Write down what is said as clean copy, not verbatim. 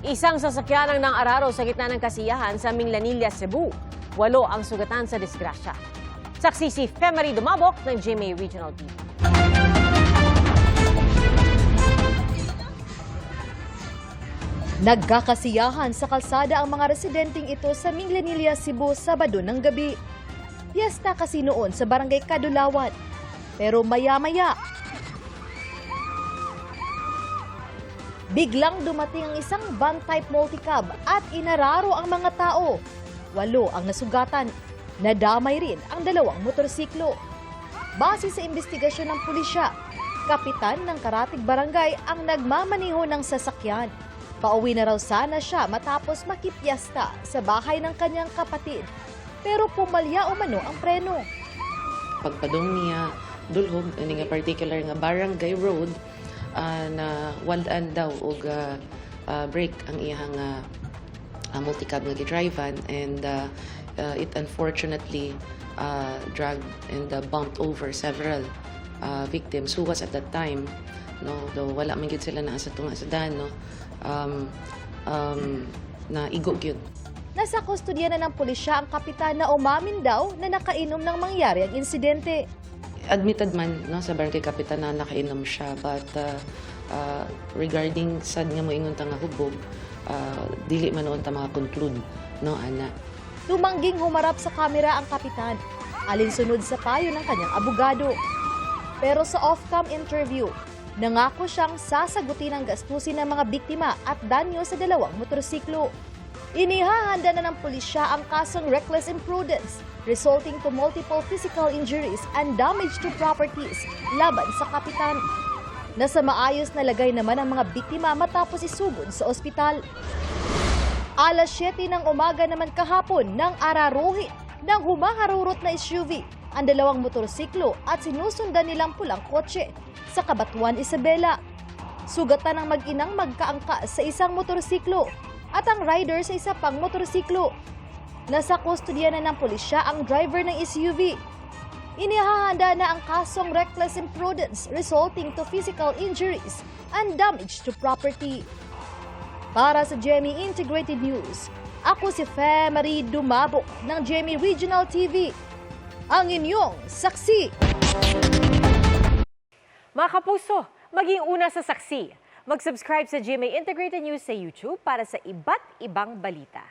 Isang sasakyan ang nang-araro sa gitna ng kasiyahan sa Minglanilla, Cebu. 8 ang sugatan sa disgrasya. Saksi si Femery Dumabok ng GMA Regional TV. Nagkakasiyahan sa kalsada ang mga residenteng ito sa Minglanilla, Cebu, Sabado ng gabi. Piyesta kasi noon sa Barangay Kadulawan. Pero maya-maya, biglang dumating ang isang van-type multicab at inararo ang mga tao. 8 ang nasugatan. Nadamay rin ang 2 motorsiklo. Base sa investigasyon ng pulisya, kapitan ng Karatig Barangay ang nagmamaneho ng sasakyan. Pauwi na raw sana siya matapos makipiyasta sa bahay ng kanyang kapatid. Pero pumalya umano ang preno. Pagpadong niya, dulhog, nga particular nga barangay road, na walaan daw og break ang iyang multicab nga gidrivean, and it unfortunately dragged and bumped over several victims who was at that time, no, though wala man gyud sila naa sa tunga sa daan, no, na igo gyud. Nasa kustodya na ng pulisya ang kapitan na umamin daw na nakainom ng mangyari ang insidente. Admitted man, no, sa barangay kapitan na nakainom siya, but regarding sad nga moingon ta nga hubog, dili man noon ta maka-conclude, no, ana. Tumangging humarap sa kamera ang kapitan, alinsunod sa payo ng kanyang abogado. Pero sa off-cam interview, nangako siyang sasagutin ang gastusin ng mga biktima at danyo sa 2 motorsiklo. Inihahanda na ng pulisya ang kasong reckless imprudence resulting to multiple physical injuries and damage to properties laban sa kapitan. Nasa maayos na lagay naman ang mga biktima matapos isugod sa ospital. Alas 7 ng umaga naman kahapon nang araruhin ng humaharurot na SUV ang 2 motorsiklo at sinusundan nilang pulang kotse sa Cabanatuan, Isabela. Sugatan ang mag-inang magkaangka sa isang motorsiklo at ang rider sa isa pang motorsiklo. Nasa kustodya na ng pulisya ang driver ng SUV. Inihahanda na ang kasong reckless imprudence resulting to physical injuries and damage to property. Para sa GMA Integrated News, ako si Femery Dumabok ng GMA Regional TV, ang inyong saksi. Mga kapuso, maging una sa saksi. Mag-subscribe sa GMA Integrated News sa YouTube para sa iba't ibang balita.